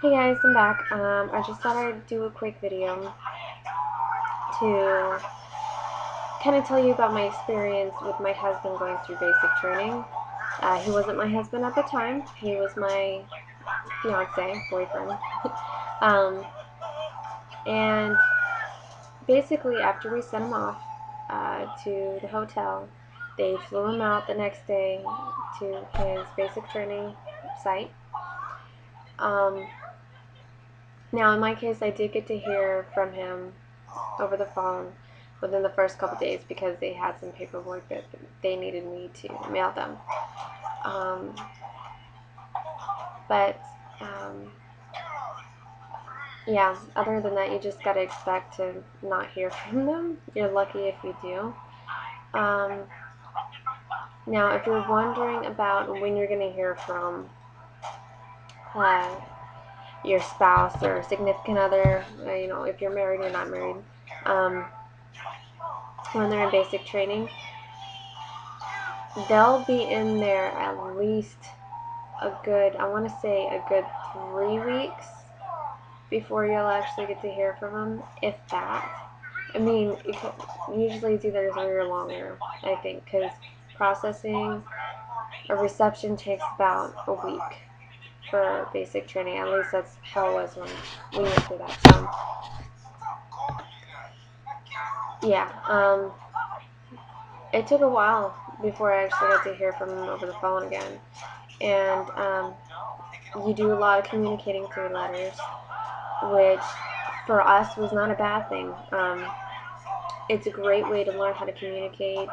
Hey guys, I'm back. I just thought I'd do a quick video to kind of tell you about my experience with my husband going through basic training. He wasn't my husband at the time. He was my fiance, boyfriend. um, and basically, after we sent him off to the hotel, they flew him out the next day to his basic training site. Um, Now, in my case, I did get to hear from him over the phone within the first couple days because they had some paperwork that they needed me to mail them. Um, but yeah, other than that, you just gotta expect to not hear from them. You're lucky if you do. Um, Now, if you're wondering about when you're gonna hear from uh, your spouse or significant other, if you're married or not married, um, when they're in basic training, they'll be in there at least I want to say a good 3 weeks before you'll actually get to hear from them, if that. I mean, usually it's either 3 or longer, I think, because processing a reception takes about a week for basic training. At least that's how it was when we went through that. So, yeah, it took a while before I actually got to hear from them over the phone again. And you do a lot of communicating through letters, which for us was not a bad thing. It's a great way to learn how to communicate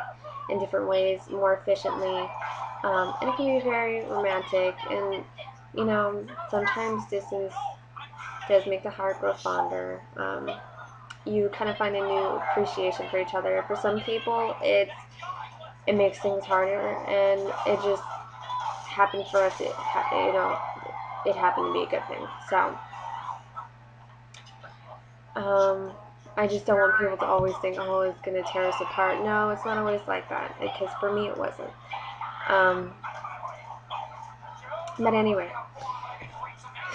in different ways more efficiently, and it can be very romantic. And sometimes distance does make the heart grow fonder. You kind of find a new appreciation for each other. For some people, it makes things harder, and it just happened for us. It happened to be a good thing. So. I just don't want people to always think, oh, it's going to tear us apart. No, it's not always like that, because for me it wasn't. Um, but anyway,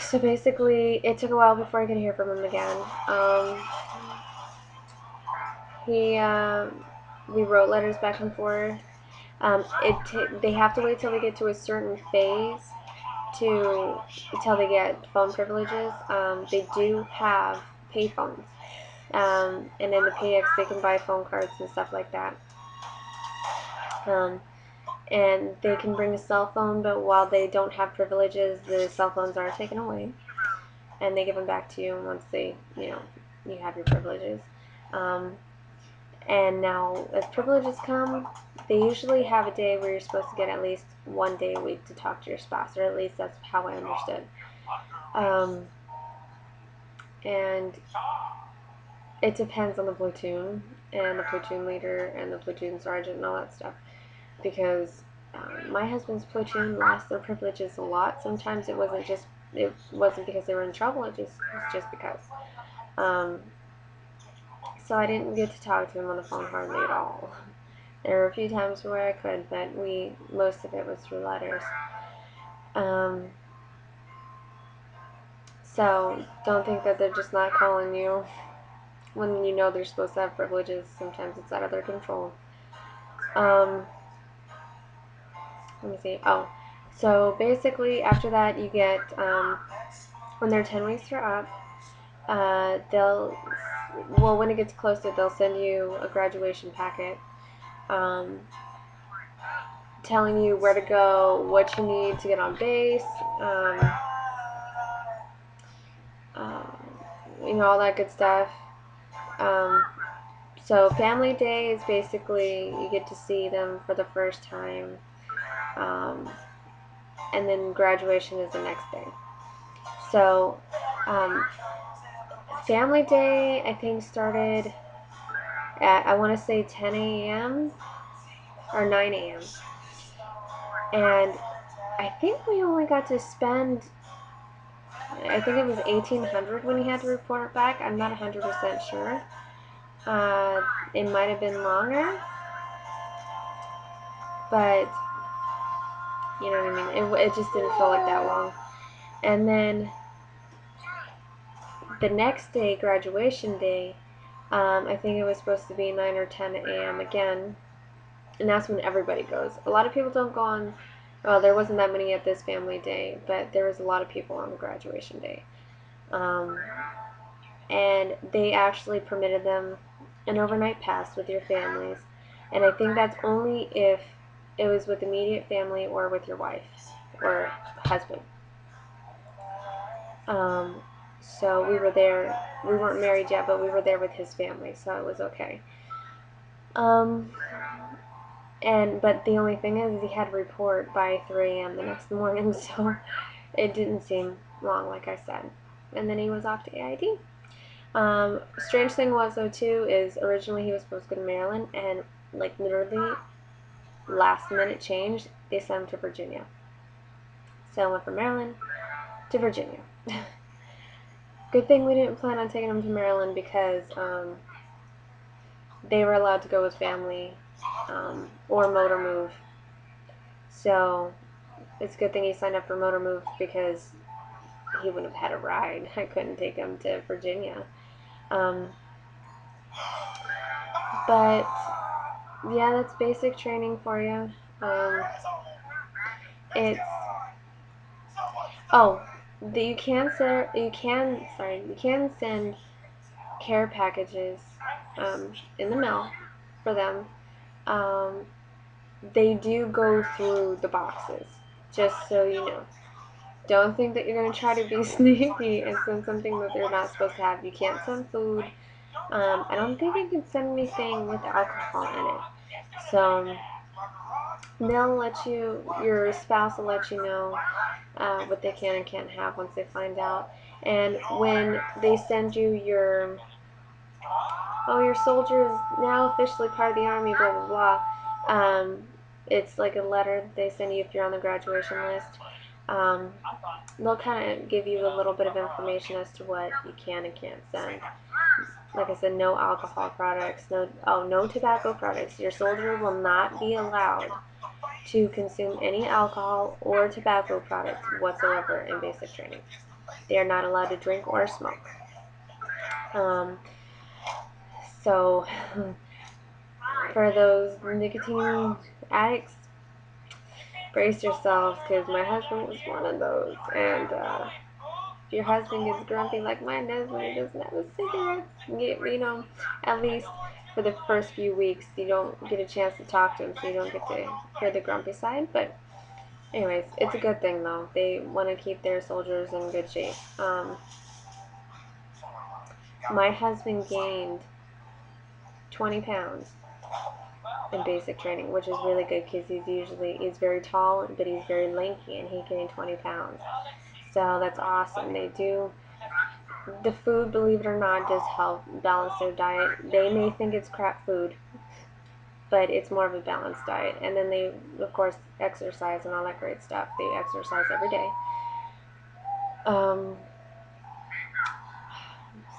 so basically, it took a while before I could hear from him again. He, we wrote letters back and forth. They have to wait till they get to a certain phase till they get phone privileges. They do have payphones. And in the PX they can buy phone cards and stuff like that. Um, and they can bring a cell phone, but while they don't have privileges, the cell phones are taken away, and they give them back to you once you have your privileges. Um, and now, as privileges come, they usually have a day where you're supposed to get at least 1 day a week to talk to your spouse, or at least that's how I understood. And it depends on the platoon and the platoon leader and the platoon sergeant and all that stuff, because my husband's platoon lost their privileges a lot. Sometimes it wasn't because they were in trouble. It was just because. So I didn't get to talk to him on the phone hardly at all. There were a few times where I could, but most of it was through letters. So don't think that they're just not calling you when you know they're supposed to have privileges. Sometimes it's out of their control. Let me see. Oh, so basically after that you get, when they're 10 weeks or up, when it gets closer, they'll send you a graduation packet, telling you where to go, what you need to get on base, all that good stuff. So family day is basically you get to see them for the first time, and then graduation is the next day. So family day, I think, started at, I want to say, 10 a.m. or 9 a.m. And I think we only got to spend, I think it was 1800 when he had to report back. I'm not 100% sure. It might have been longer, but you know what I mean. It just didn't feel like that long. And then The next day, graduation day, I think it was supposed to be 9 or 10 a.m. again, and that's when everybody goes. A lot of people don't go on, well, there wasn't that many at this family day, but there was a lot of people on the graduation day. And they actually permitted them an overnight pass with your families, and I think that's only if it was with immediate family or with your wife or husband. So we were there. We weren't married yet, but we were there with his family, so it was okay. But the only thing is he had to report by 3 a.m. the next morning, so it didn't seem long, like I said. And then he was off to AID. Strange thing was, though, too, is originally he was supposed to go to Maryland, and like literally last minute change, they sent him to Virginia. So I went from Maryland to Virginia. Good thing we didn't plan on taking him to Maryland, because they were allowed to go with family or motor move. So it's a good thing he signed up for motor move, because he wouldn't have had a ride. I couldn't take him to Virginia. But yeah, that's basic training for you. It's you can send care packages in the mail for them. They do go through the boxes, just so you know. Don't think that you're going to try to be sneaky and send something that they're not supposed to have. You can't send food. I don't think you can send anything with alcohol in it. So they'll let you, your spouse will let you know what they can and can't have once they find out. And when they send you your soldier is now officially part of the Army, blah, blah, blah, it's like a letter they send you if you're on the graduation list. They'll kind of give you a little bit of information as to what you can and can't send. Like I said, no alcohol products, no tobacco products. Your soldier will not be allowed to consume any alcohol or tobacco products whatsoever in basic training. They are not allowed to drink or smoke. So for those nicotine addicts, brace yourselves, because my husband was one of those. And if your husband gets grumpy like mine does when he doesn't have a cigarette, at least for the first few weeks, you don't get a chance to talk to him, so you don't get to hear the grumpy side. But anyways, it's a good thing, though. They want to keep their soldiers in good shape. My husband gained 20 pounds in basic training, which is really good, because he's very tall, but he's very lanky, and he gained 20 pounds. So that's awesome. The food, believe it or not, does help balance their diet. They may think it's crap food, but it's more of a balanced diet. And then they, of course, exercise and all that great stuff. They exercise every day.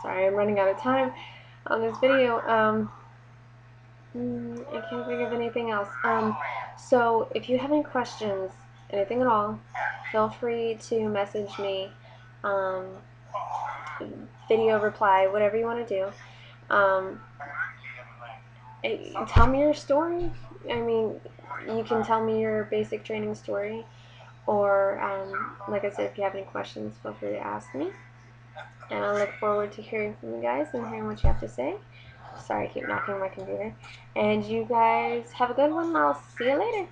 Sorry, I'm running out of time on this video. I can't think of anything else. So if you have any questions, anything at all, feel free to message me, video reply, whatever you want to do. Tell me your story. I mean, you can tell me your basic training story, or like I said, if you have any questions, feel free to ask me. And I look forward to hearing from you guys and hearing what you have to say. Sorry, I keep knocking my computer. And you guys have a good one. I'll see you later.